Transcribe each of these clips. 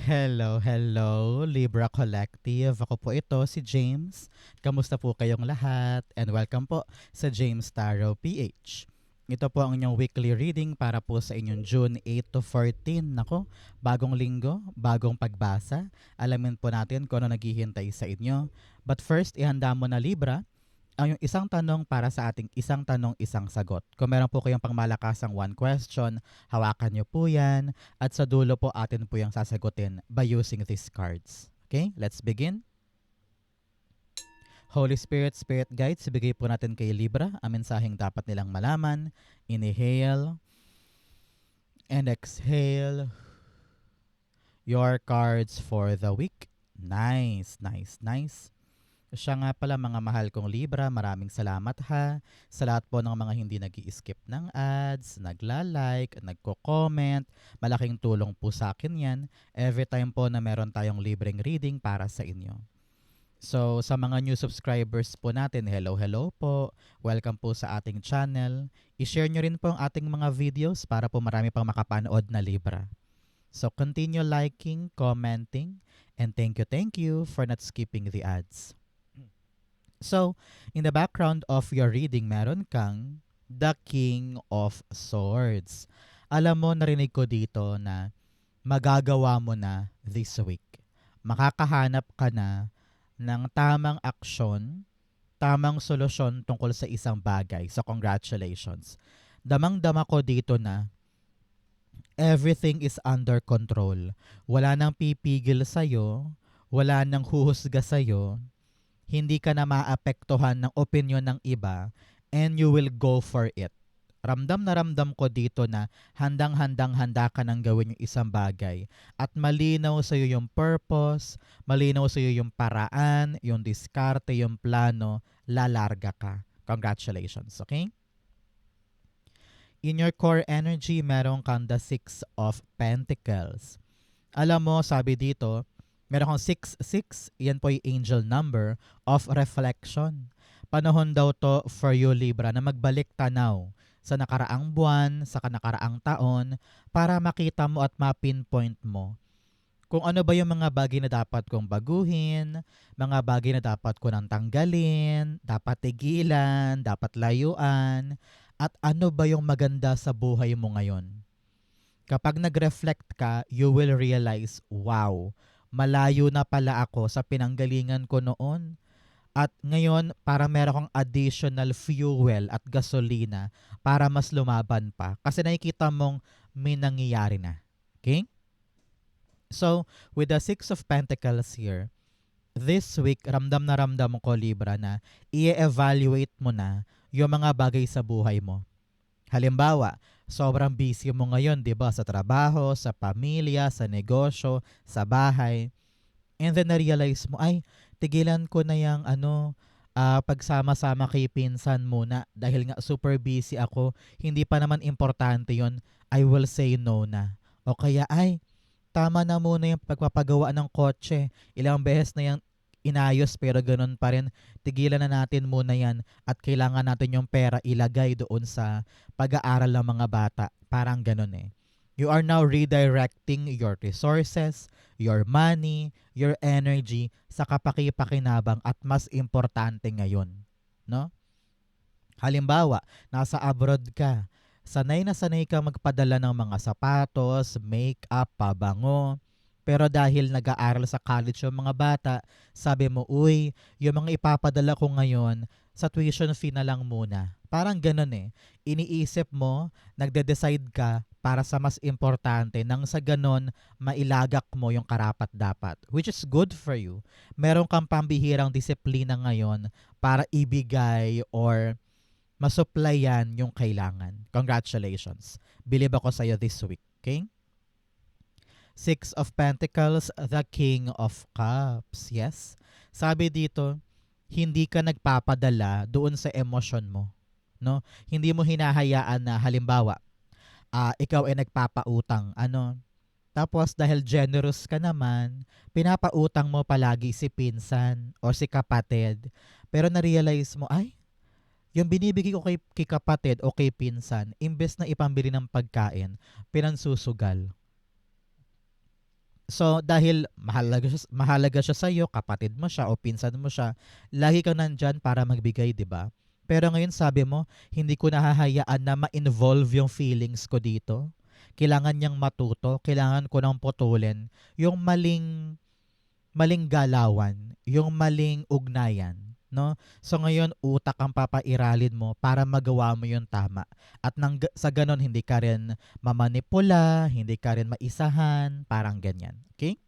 Hello, hello, Libra Collective. Ako po ito, si James. Kamusta po kayong lahat? And welcome po sa James Tarot PH. Ito po ang inyong weekly reading para po sa inyong June 8 to 14. Nako, bagong linggo, bagong pagbasa. Alamin po natin kung ano naghihintay sa inyo. But first, ihanda mo na Libra ang yung isang tanong para sa ating isang tanong, isang sagot. Kung meron po kayong pangmalakasang one question, hawakan nyo po yan at sa dulo po atin po yung sasagutin by using these cards. Okay, let's begin. Holy Spirit, Spirit Guides, ibigay po natin kay Libra ang mensaheng dapat nilang malaman. Inhale and exhale your cards for the week. Nice, nice, nice. Siya nga pala mga mahal kong Libra, maraming salamat ha sa lahat po ng mga hindi nag-i-skip ng ads, nagla-like, nagko-comment. Malaking tulong po sa akin yan every time po na meron tayong libreng reading para sa inyo. So sa mga new subscribers po natin, hello, hello po. Welcome po sa ating channel. I-share nyo rin po ang ating mga videos para po marami pang makapanood na Libra. So continue liking, commenting, and thank you for not skipping the ads. So, in the background of your reading, meron kang the King of Swords. Alam mo, narinig ko dito na magagawa mo na this week. Makakahanap ka na ng tamang aksyon, tamang solusyon tungkol sa isang bagay. So, congratulations. Damang-dama ko dito na everything is under control. Wala nang pipigil sa'yo, wala nang huhusga sa'yo, hindi ka na maapektuhan ng opinion ng iba, and you will go for it. Ramdam na ramdam ko dito na handang-handang-handa ka nang gawin yung isang bagay. At malinaw sa iyo yung purpose, malinaw sa iyo yung paraan, yung diskarte, yung plano, lalarga ka. Congratulations, okay? In your core energy, meron kang the Six of Pentacles. Alam mo, sabi dito, meron kang 6-6, yan po yung angel number of reflection. Panahon daw to for you, Libra, na magbalik tanaw sa nakaraang buwan, sa nakaraang taon, para makita mo at ma-pinpoint mo kung ano ba yung mga bagay na dapat kong baguhin, mga bagay na dapat ko nang tanggalin, dapat tigilan, dapat layuan, at ano ba yung maganda sa buhay mo ngayon. Kapag nag-reflect ka, you will realize, wow, malayo na pala ako sa pinanggalingan ko noon. At ngayon, para meron kang additional fuel at gasolina para mas lumaban pa. Kasi nakikita mong may nangyayari na. Okay? So, with the Six of Pentacles here, this week, ramdam na ramdam ko, Libra, na i-evaluate mo na yung mga bagay sa buhay mo. Halimbawa, sobrang busy mo ngayon, 'di ba, sa trabaho, sa pamilya, sa negosyo, sa bahay. And then na-realize mo, ay, tigilan ko na yung pagsama-sama kay pinsan muna dahil nga super busy ako. Hindi pa naman importante 'yon. I will say no na. O kaya, ay, tama na muna yung pagpapagawa ng kotse. Ilang beses na yung inayos pero ganun pa rin. Tigilan na natin muna yan at kailangan natin yung pera ilagay doon sa pag-aaral ng mga bata. Parang ganun eh. You are now redirecting your resources, your money, your energy sa kapaki-pakinabang at mas importante ngayon. No? Halimbawa, nasa abroad ka. Sanay na sanay ka magpadala ng mga sapatos, make-up, pabango. Pero dahil nag-aaral sa college yung mga bata, sabi mo, uy, yung mga ipapadala ko ngayon, sa tuition fee na lang muna. Parang ganun eh. Iniisip mo, nagde-decide ka para sa mas importante nang sa ganun, mailagak mo yung karapat-dapat. Which is good for you. Meron kang pambihirang disiplina ngayon para ibigay or masupplyan yung kailangan. Congratulations. Believe ako sa'yo this week. Okay? Six of Pentacles, the King of Cups. Yes. Sabi dito, hindi ka nagpapadala doon sa emosyon mo. No? Hindi mo hinahayaan na halimbawa, ikaw ay nagpapautang. Tapos dahil generous ka naman, pinapautang mo palagi si pinsan o si kapatid. Pero na-realize mo, ay, yung binibigay ko kay kapatid o kay pinsan, imbes na ipambili ng pagkain, pinansusugal. So, dahil mahalaga siya sa'yo, kapatid mo siya o pinsan mo siya, lagi kang nandyan para magbigay, di ba? Pero ngayon sabi mo, hindi ko nahahayaan na ma-involve yung feelings ko dito. Kailangan niyang matuto, kailangan ko nang putulin yung maling galawan, yung maling ugnayan, no? So ngayon utak ang papairalin mo para magawa mo yung tama. At sa ganon hindi ka rin mamanipula, hindi ka rin maisahan, parang ganyan. Okay?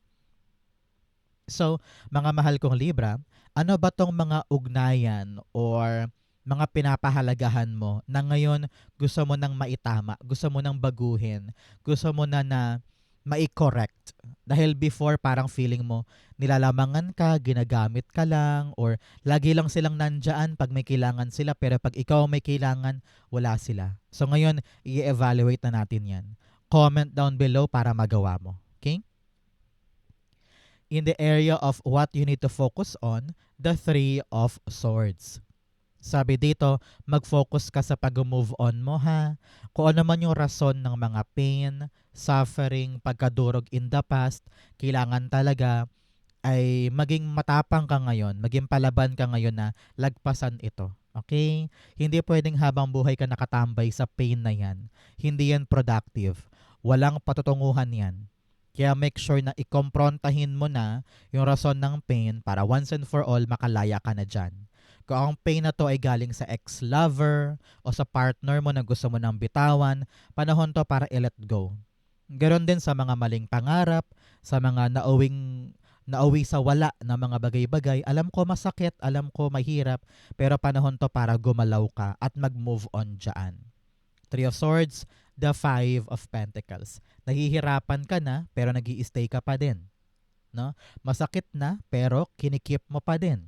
So, mga mahal kong Libra, ano ba tong mga ugnayan or mga pinapahalagahan mo na ngayon gusto mo nang maitama, gusto mo nang baguhin, gusto mo na mai-correct? Dahil before parang feeling mo nilalamangan ka, ginagamit ka lang, or lagi lang silang nandyan pag may kailangan sila pero pag ikaw may kailangan, wala sila. So ngayon, i-evaluate na natin yan. Comment down below para magawa mo. Okay? In the area of what you need to focus on, the Three of Swords. Sabi dito, mag-focus ka sa pag-move on mo ha. Kung ano man yung rason ng mga pain, suffering, pagkadurog in the past, kailangan talaga ay maging matapang ka ngayon, maging palaban ka ngayon na lagpasan ito. Okay? Hindi pwedeng habang buhay ka nakatambay sa pain na yan. Hindi yan productive. Walang patutunguhan yan. Kaya make sure na ikomprontahin mo na yung rason ng pain para once and for all makalaya ka na dyan. Kung ang pain na to ay galing sa ex-lover o sa partner mo na gusto mo nang bitawan, panahon to para i-let go. Ganon din sa mga maling pangarap, sa mga nauwi sa wala na mga bagay-bagay. Alam ko masakit, alam ko mahirap, pero panahon to para gumalaw ka at mag-move on dyan. Three of Swords, the Five of Pentacles. Nahihirapan ka na, pero nag-i-stay ka pa din. No? Masakit na, pero kinikip mo pa din.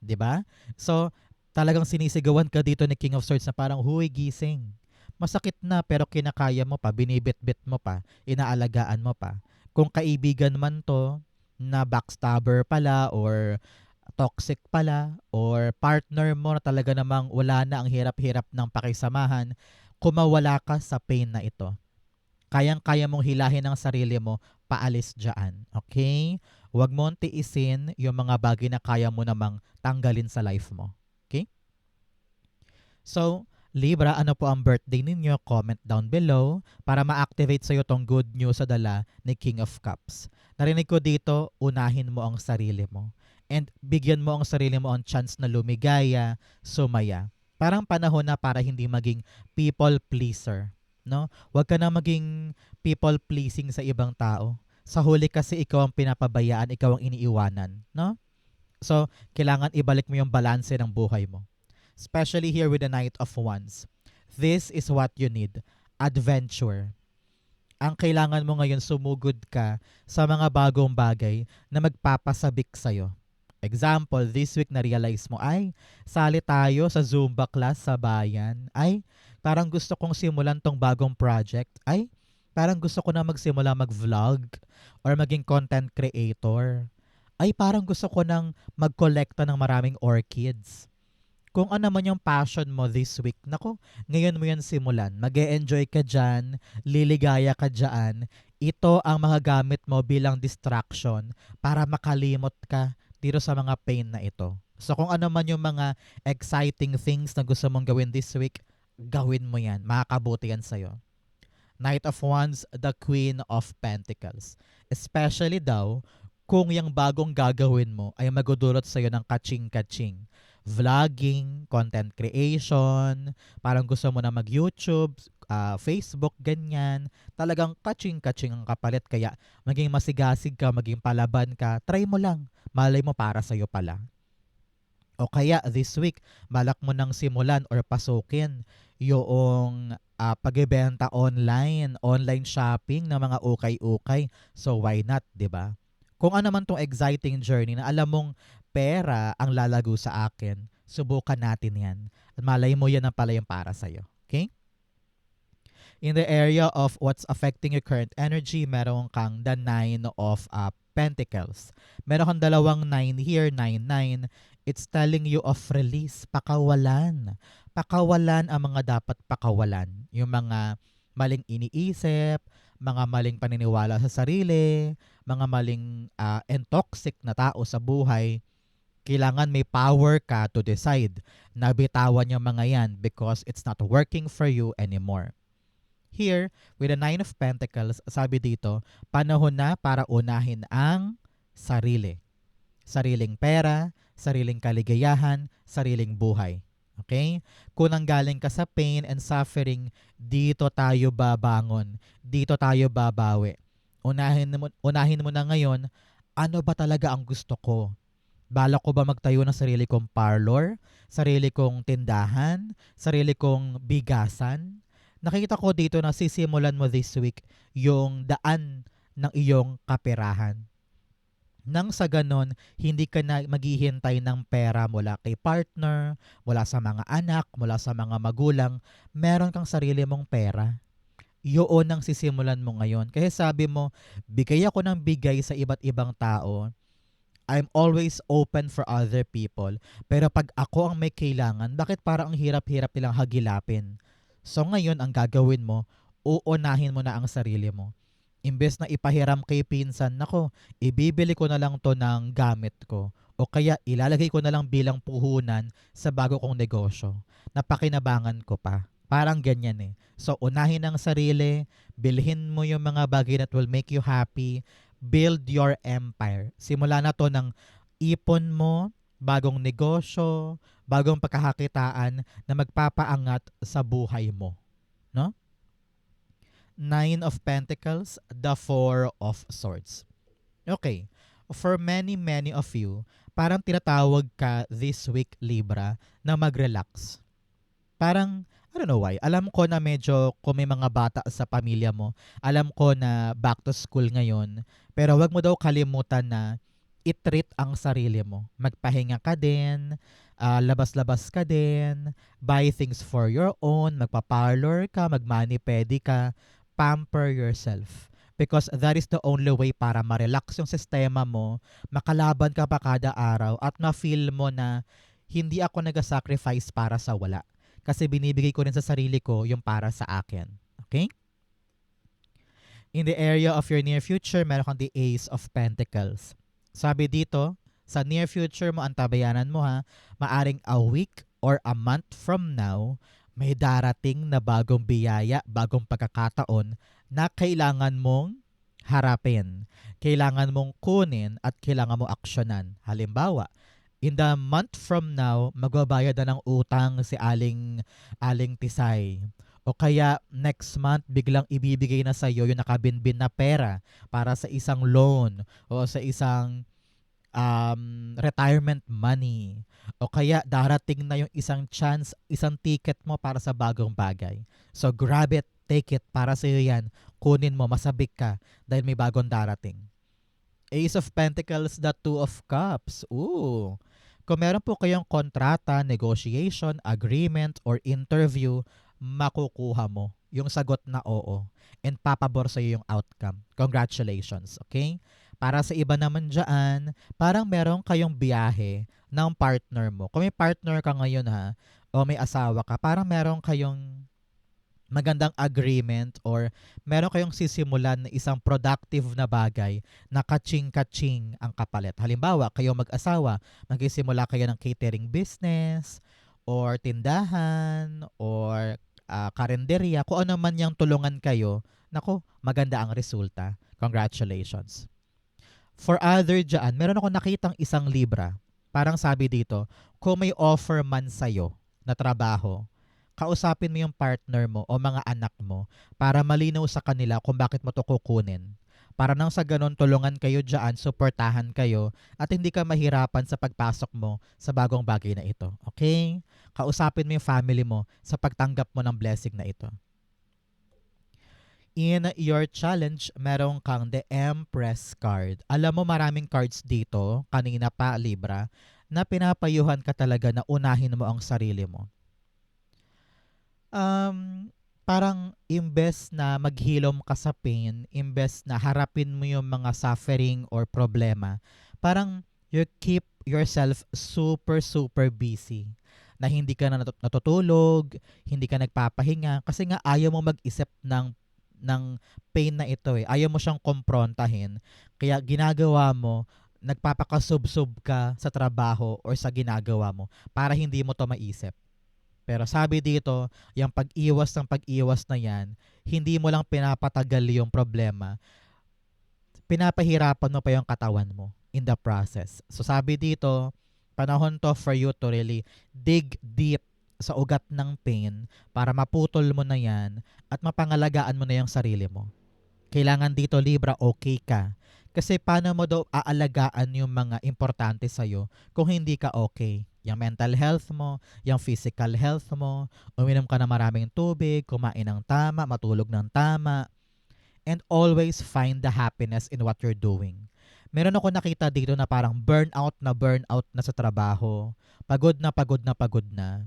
'Di ba? So, talagang sinisigawan ka dito ni King of Swords na parang, huy, gising. Masakit na, pero kinakaya mo pa, binibit-bit mo pa, inaalagaan mo pa. Kung kaibigan man to, na backstabber pala, or toxic pala, or partner mo na talaga namang wala na, ang hirap-hirap ng pakisamahan, kumawala ka sa pain na ito. Kayang-kaya mong hilahin ang sarili mo, paalis dyan. Okay? Huwag mong tiisin yung mga bagay na kaya mo namang tanggalin sa life mo. Okay? So, Libra, ano po ang birthday ninyo? Comment down below para ma-activate sa'yo tong good news sa dala ni King of Cups. Narinig ko dito, unahin mo ang sarili mo. And bigyan mo ang sarili mo ang chance na lumigaya, sumaya. Parang panahon na para hindi maging people pleaser. No? Huwag ka na maging people pleasing sa ibang tao. Sa huli kasi ikaw ang pinapabayaan, ikaw ang iniiwanan. No? So, kailangan ibalik mo yung balanse ng buhay mo. Especially here with the Knight of Wands. This is what you need. Adventure. Ang kailangan mo ngayon, sumugod ka sa mga bagong bagay na magpapasabik sa'yo. Example, this week na-realize mo, ay, sali tayo sa Zumba class sa bayan. Ay, parang gusto kong simulan tong bagong project. Ay, parang gusto ko na magsimula mag-vlog or maging content creator. Ay, parang gusto ko nang mag-collecta ng maraming orchids. Kung ano man yung passion mo this week, nako, ngayon mo yan simulan. Mag-e-enjoy ka dyan, liligaya ka dyan. Ito ang mga gamit mo bilang distraction para makalimot ka dito sa mga pain na ito. So kung ano man yung mga exciting things na gusto mong gawin this week, gawin mo yan. Makakabuti yan sa'yo. Knight of Wands, the Queen of Pentacles. Especially daw, kung yung bagong gagawin mo ay magudulot sa'yo ng kaching-kaching. Vlogging, content creation, parang gusto mo na mag-YouTube, Facebook, ganyan. Talagang kaching-kaching ang kapalit. Kaya maging masigasig ka, maging palaban ka, try mo lang. Malay mo para sa'yo pala. O kaya this week, balak mo nang simulan or pasukin yung pagbebenta online shopping ng mga ukay-ukay. So why not, 'di ba? Kung ano man tong exciting journey na alam mong pera ang lalago sa akin, subukan natin 'yan. At malay mo yan ang pala yung para sa'yo. Okay? In the area of what's affecting your current energy, meron kang the Nine of Pentacles. Meron kang dalawang 9 here, 9-9. It's telling you of release, pakawalan. Pakawalan ang mga dapat pakawalan. Yung mga maling iniisip, mga maling paniniwala sa sarili, mga maling and toxic na tao sa buhay, kailangan may power ka to decide na bitawan yung mga yan because it's not working for you anymore. Here, with the Nine of Pentacles, sabi dito, panahon na para unahin ang sarili. Sariling pera, sariling kaligayahan, sariling buhay. Okay? Kung nanggaling ka sa pain and suffering, dito tayo babangon. Dito tayo babawi. Unahin mo na ngayon, ano ba talaga ang gusto ko? Balak ko ba magtayo ng sarili kong parlor, sarili kong tindahan, sarili kong bigasan? Nakita ko dito na sisimulan mo this week yung daan ng iyong kaperahan. Nang sa ganon, hindi ka na maghihintay ng pera mula kay partner, mula sa mga anak, mula sa mga magulang. Meron kang sarili mong pera. Yun ang sisimulan mo ngayon. Kaya sabi mo, bigay ako ng bigay sa iba't ibang tao. I'm always open for other people. Pero pag ako ang may kailangan, bakit parang ang hirap-hirap nilang hagilapin? So ngayon, ang gagawin mo, uunahin mo na ang sarili mo. Imbes na ipahiram kay pinsan, nako, ibibili ko na lang to ng gamit ko. O kaya ilalagay ko na lang bilang puhunan sa bago kong negosyo. Napakinabangan ko pa. Parang ganyan eh. So unahin ang sarili, bilhin mo yung mga bagay that will make you happy, build your empire. Simula na to ng ipon mo, bagong negosyo, bagong pagkakakitaan na magpapaangat sa buhay mo. No? Nine of Pentacles, the Four of Swords. Okay. For many of you, parang tinatawag ka this week, Libra, na mag-relax. Parang, I don't know why, alam ko na medyo kung may mga bata sa pamilya mo, alam ko na back to school ngayon, pero wag mo daw kalimutan na i-treat ang sarili mo. Magpahinga ka din, labas-labas ka din, buy things for your own, magpa-parlor ka, mag-mani-pedi ka, pamper yourself. Because that is the only way para ma-relax yung sistema mo, makalaban ka pa kada araw, at na-feel mo na hindi ako nag-sacrifice para sa wala. Kasi binibigay ko rin sa sarili ko yung para sa akin. Okay? In the area of your near future, meron kang the Ace of Pentacles. Sabi dito, sa near future mo, antabayanan mo ha, maaring a week or a month from now, may darating na bagong biyaya, bagong pagkakataon na kailangan mong harapin. Kailangan mong kunin at kailangan mong aksyonan. Halimbawa, in the month from now, magbabayad na ng utang si Aling Tisay. O kaya next month, biglang ibibigay na sa iyo yung nakabinbin na pera para sa isang loan o sa isang retirement money. O kaya darating na yung isang chance, isang ticket mo para sa bagong bagay. So grab it, take it, para sa iyo yan. Kunin mo, masabik ka dahil may bagong darating. Ace of Pentacles, the Two of Cups. Ooh. Kung meron po kayong kontrata, negotiation, agreement, or interview, makukuha mo yung sagot na oo. And papabor sa iyo yung outcome. Congratulations, okay? Para sa iba naman dyan, parang meron kayong biyahe ng partner mo. Kung may partner ka ngayon ha, o may asawa ka, parang meron kayong magandang agreement or meron kayong sisimulan na isang productive na bagay na kaching-kaching ang kapalit. Halimbawa, kayong mag-asawa, magsisimula kayo ng catering business or tindahan or karinderya, kung ano man yung tulungan kayo, nako, maganda ang resulta. Congratulations. For other dyan, meron ako nakitang isang Libra. Parang sabi dito, kung may offer man sa'yo na trabaho, kausapin mo yung partner mo o mga anak mo para malinaw sa kanila kung bakit mo to kukunin. Para nang sa ganun, tulungan kayo dyan, suportahan kayo, at hindi ka mahirapan sa pagpasok mo sa bagong bagay na ito. Okay? Kausapin mo yung family mo sa pagtanggap mo ng blessing na ito. In your challenge, meron kang the Empress card. Alam mo, maraming cards dito, kanina pa, Libra, na pinapayuhan ka talaga na unahin mo ang sarili mo. Parang imbes na maghilom ka sa pain, imbes na harapin mo yung mga suffering or problema, parang you keep yourself super busy. Na hindi ka na natutulog, hindi ka nagpapahinga, kasi nga ayaw mo mag-isip ng ng pain na ito eh. Ayaw mo siyang komprontahin. Kaya ginagawa mo, nagpapakasubsob ka sa trabaho or sa ginagawa mo para hindi mo to maisip. Pero sabi dito, yung pag-iwas ng pag-iwas na yan, hindi mo lang pinapatagal yung problema, pinapahirapan mo pa yung katawan mo in the process. So sabi dito, panahon to for you to really dig deep sa ugat ng pain para maputol mo na yan at mapangalagaan mo na yung sarili mo. Kailangan dito, Libra, okay ka. Kasi paano mo daw aalagaan yung mga importante sa'yo kung hindi ka okay? Yung mental health mo, yung physical health mo, uminom ka ng maraming tubig, kumain ng tama, matulog ng tama, and always find the happiness in what you're doing. Meron ako nakita dito na parang burnout na sa trabaho. Pagod na pagod na pagod na.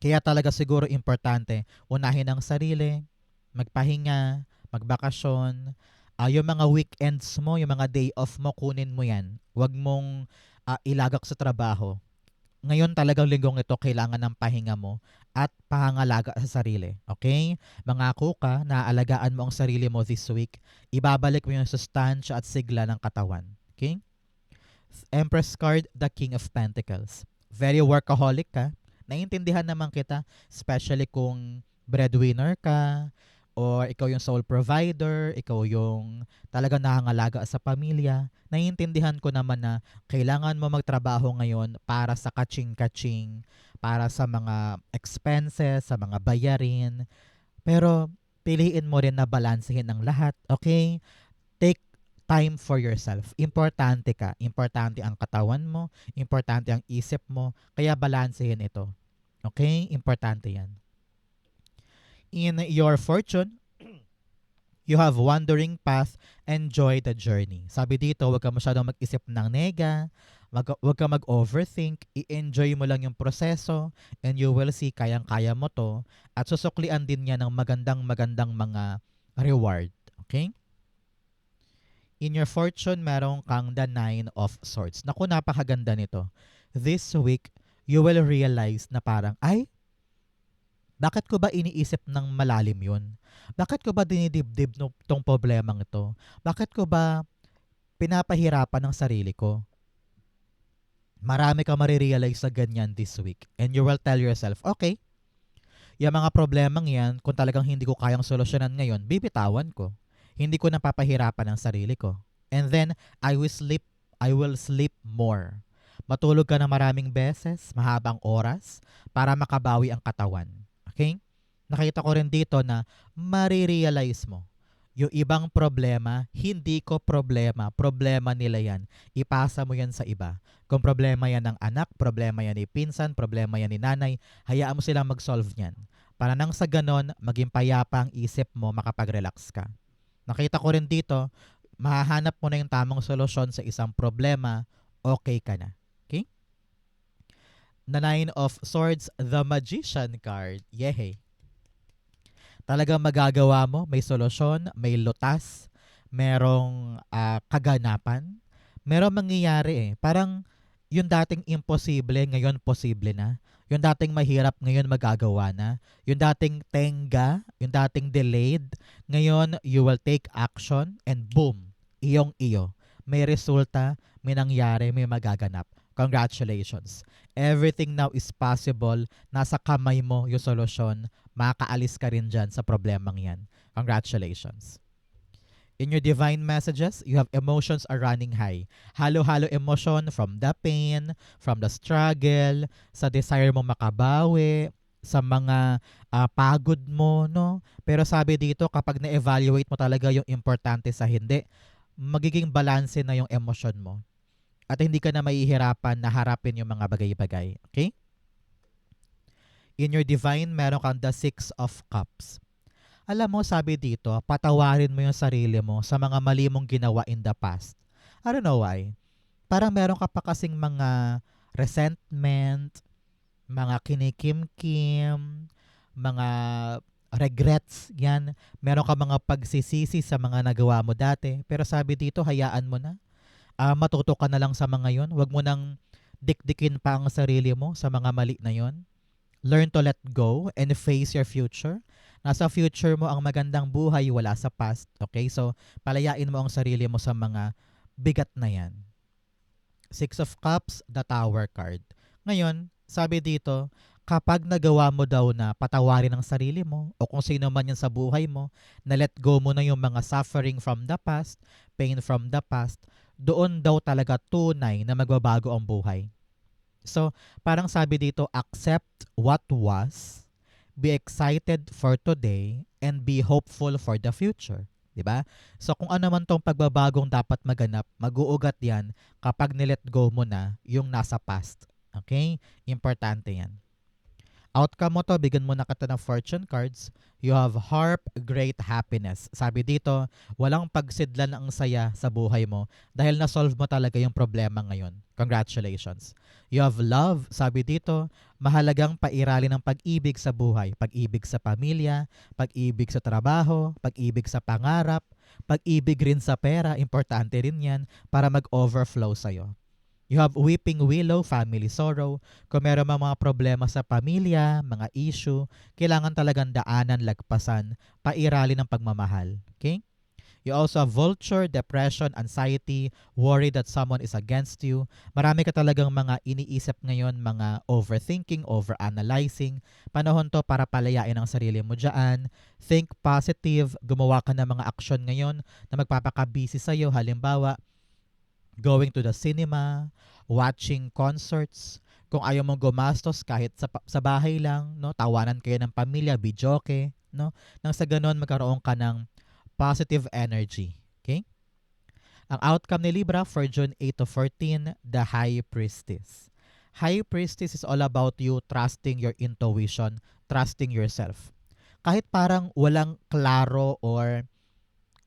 Kaya talaga siguro importante, unahin ang sarili, magpahinga, magbakasyon, yung mga weekends mo, yung mga day off mo, kunin mo yan. Huwag mong ilagak sa trabaho. Ngayon talagang linggong ito, kailangan ng pahinga mo at pangangalaga sa sarili. Okay? Mangako ka na aalagaan mo ang sarili mo this week. Ibabalik mo yung sustansya at sigla ng katawan. Okay? Empress card, the King of Pentacles. Very workaholic ka. Naiintindihan naman kita, especially kung breadwinner ka, or ikaw yung sole provider, ikaw yung talagang nakangalaga sa pamilya. Naiintindihan ko naman na kailangan mo magtrabaho ngayon para sa kaching-kaching, para sa mga expenses, sa mga bayarin. Pero piliin mo rin na balansehin ang lahat, okay? Take time for yourself. Importante ka. Importante ang katawan mo, importante ang isip mo, kaya balansehin ito. Okay? Importante yan. In your fortune, you have wandering path, enjoy the journey. Sabi dito, huwag ka masyadong mag-isip ng nega, huwag ka mag-overthink, i-enjoy mo lang yung proseso, and you will see kayang-kaya mo to, at susuklian din niya ng magandang mga reward. Okay? In your fortune, meron kang the 9 of Swords. Naku, napakaganda nito. This week, you will realize na parang, ay, bakit ko ba iniisip ng malalim yun? Bakit ko ba dinidibdib tong problemang ito? Bakit ko ba pinapahirapan ng sarili ko? Marami ka marirealize sa ganyan this week. And you will tell yourself, okay, yung mga problemang yan, kung talagang hindi ko kayang solusyonan ngayon, bibitawan ko. Hindi ko napapahirapan ang sarili ko. And then, I will sleep more. Matulog ka na maraming beses, mahabang oras, para makabawi ang katawan. Okay? Nakita ko rin dito na marirealize mo yung ibang problema, hindi ko problema. Problema nila yan. Ipasa mo yan sa iba. Kung problema yan ng anak, problema yan ni pinsan, problema yan ni nanay, hayaan mo silang mag-solve niyan. Para nang sa ganon, maging payapa ang isip mo, makapag-relax ka. Nakita ko rin dito, mahahanap mo na yung tamang solusyon sa isang problema, okay ka na. Okay? The 9 of Swords, the Magician card. Yehey. Talagang magagawa mo, may solusyon, may lutas, merong kaganapan, merong mangyayari eh. Parang yung dating imposible, ngayon posible na. Yung dating mahirap, ngayon magagawa na. Yung dating tenga, yung dating delayed, ngayon you will take action and boom, iyong-iyo. May resulta, may nangyari, may magaganap. Congratulations. Everything now is possible. Nasa kamay mo yung solusyon. Makaalis ka rin dyan sa problemang yan. Congratulations. In your divine messages, you have emotions are running high. Halo-halo emotion from the pain, from the struggle, sa desire mo makabawi, sa mga pagod mo, no? Pero sabi dito, kapag na-evaluate mo talaga yung importante sa hindi, magiging balanse na yung emosyon mo. At hindi ka na mahihirapan na harapin yung mga bagay-bagay. Okay? In your divine, meron kang the 6 of Cups. Alam mo, sabi dito, patawarin mo yung sarili mo sa mga mali mong ginawa in the past. I don't know why. Parang meron ka pa kasing mga resentment, mga kinikim-kim, mga regrets, yan. Meron ka mga pagsisisi sa mga nagawa mo dati. Pero sabi dito, hayaan mo na. Matuto ka na lang sa mga yon. Huwag mo nang dikdikin pa ang sarili mo sa mga mali na yon. Learn to let go and face your future. Nasa future mo ang magandang buhay, wala sa past. Okay? So, palayain mo ang sarili mo sa mga bigat na yan. Six of Cups, the Tower card. Ngayon, sabi dito, kapag nagawa mo daw na patawarin ang sarili mo o kung sino man yan sa buhay mo, na let go mo na yung mga suffering from the past, pain from the past, doon daw talaga tunay na magbabago ang buhay. So, parang sabi dito, accept what was, be excited for today, and be hopeful for the future. 'Di ba? So, kung ano man tong pagbabagong dapat maganap, mag-uugat yan kapag nilet go mo na yung nasa past. Okay? Importante yan. Outcome mo to, bigyan mo na kita ng fortune cards. You have harp, great happiness. Sabi dito, walang pagsidlan ang saya sa buhay mo dahil na-solve mo talaga yung problema ngayon. Congratulations. You have love. Sabi dito, mahalagang pairalin ng pag-ibig sa buhay. Pag-ibig sa pamilya, pag-ibig sa trabaho, pag-ibig sa pangarap, pag-ibig rin sa pera. Importante rin yan para mag-overflow sa'yo. You have weeping willow, family sorrow. Kung meron mga problema sa pamilya, mga issue, kailangan talagang daanan, lagpasan, pairali ng pagmamahal. Okay? You also have vulture, depression, anxiety, worry that someone is against you. Marami ka talagang mga iniisip ngayon, mga overthinking, overanalyzing. Panahon to para palayain ang sarili mo dyan. Think positive, gumawa ka ng mga aksyon ngayon na magpapaka-busy sa'yo. Halimbawa, going to the cinema, watching concerts, kung ayaw mong gumastos kahit sa bahay lang, no, tawanan kayo ng pamilya, videoke, no, nang sa ganon magkaroon ka ng positive energy. Okay? Ang outcome ni Libra for June 8 to 14, the High Priestess. High Priestess is all about you trusting your intuition, trusting yourself. Kahit parang walang klaro or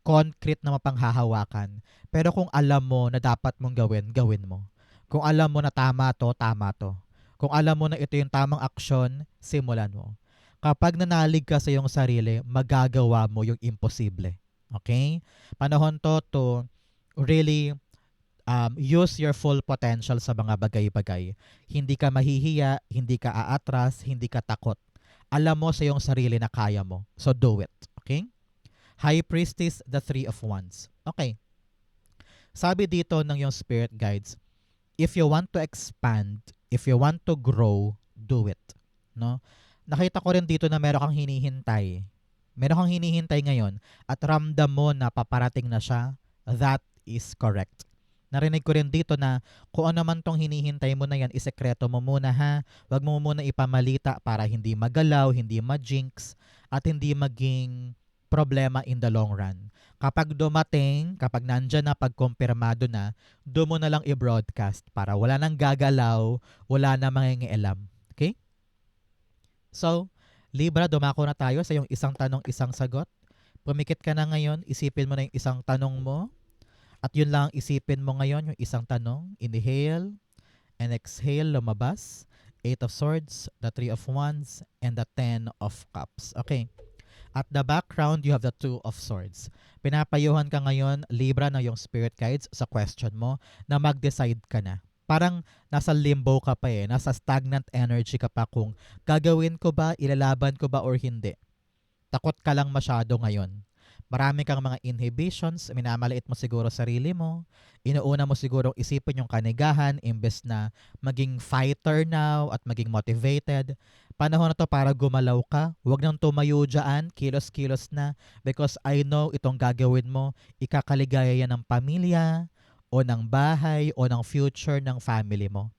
concrete na mapanghahawakan. Pero kung alam mo na dapat mong gawin, gawin mo. Kung alam mo na tama to, tama to. Kung alam mo na ito yung tamang aksyon, simulan mo. Kapag nanalig ka sa iyong sarili, magagawa mo yung imposible. Okay? Panahon to really use your full potential sa mga bagay-bagay. Hindi ka mahihiya, hindi ka aatras, hindi ka takot. Alam mo sa iyong sarili na kaya mo. So do it. Okay? High Priestess, the Three of Wands. Okay. Sabi dito ng yung spirit guides, if you want to expand, if you want to grow, do it. No? Nakita ko rin dito na meron kang hinihintay. Meron kang hinihintay ngayon at ramdam mo na paparating na siya. That is correct. Narinig ko rin dito na kung ano man tong hinihintay mo na yan, isekreto mo muna ha. Huwag mo muna ipamalita para hindi magalaw, hindi ma-jinx, at hindi maging problema in the long run. Kapag dumating, kapag nandyan na, pagkumpirmado na, doon mo na lang i-broadcast para wala nang gagalaw, wala na mangingialam. Okay? So, Libra, dumako na tayo sa yung isang tanong, isang sagot. Pumikit ka na ngayon, isipin mo na yung isang tanong mo. At yun lang isipin mo ngayon, yung isang tanong. Inhale and exhale, lumabas. 8 of Swords, the 3 of Wands, and the 10 of Cups. Okay. At the background, you have the 2 of Swords. Pinapayuhan ka ngayon, Libra, na yung spirit guides sa question mo na mag-decide ka na. Parang nasa limbo ka pa eh. Nasa stagnant energy ka pa kung gagawin ko ba, ilalaban ko ba or hindi. Takot ka lang masyado ngayon. Marami kang mga inhibitions, minamaliit mo siguro sarili mo, inuuna mo siguro isipin yung kanigahan imbes na maging fighter now at maging motivated. Panahon na to para gumalaw ka, huwag nang tumayo dyan, kilos-kilos na, because I know itong gagawin mo, ikakaligaya yan ng pamilya, o ng bahay, o ng future ng family mo.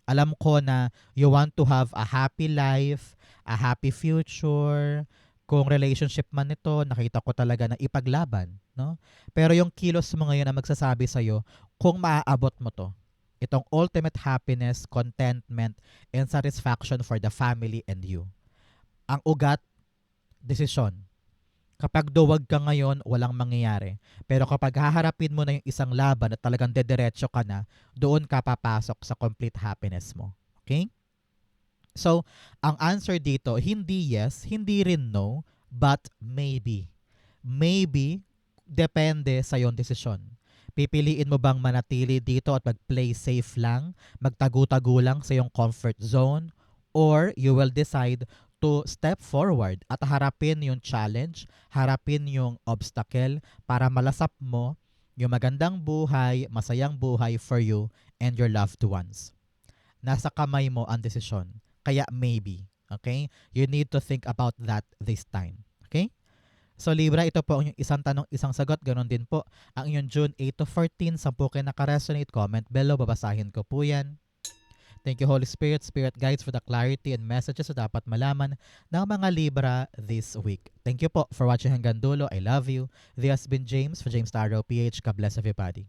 Alam ko na you want to have a happy life, a happy future. Kung relationship man ito, nakita ko talaga na ipaglaban, no? Pero yung kilos mo ngayon na magsasabi sa'yo kung maaabot mo to. Itong ultimate happiness, contentment, and satisfaction for the family and you. Ang ugat, desisyon. Kapag duwag ka ngayon, walang mangyayari. Pero kapag haharapin mo na yung isang laban at talagang dediretso ka na, doon ka papasok sa complete happiness mo. Okay? So, ang answer dito, hindi yes, hindi rin no, but maybe. Maybe, depende sa iyong desisyon. Pipiliin mo bang manatili dito at mag-play safe lang, magtago-tago lang sa iyong comfort zone, or you will decide to step forward at harapin yung challenge, harapin yung obstacle para malasap mo yung magandang buhay, masayang buhay for you and your loved ones. Nasa kamay mo ang desisyon. Kaya maybe. Okay? You need to think about that this time. Okay? So Libra, ito po ang inyong isang tanong, isang sagot. Ganon din po ang inyong June 8 to 14. 10 kayo nakaresonate. Comment below. Babasahin ko po yan. Thank you Holy Spirit, Spirit Guides for the clarity and messages na dapat malaman ng mga Libra this week. Thank you po for watching hanggang dulo. I love you. This has been James for James Tarot PH. God bless everybody.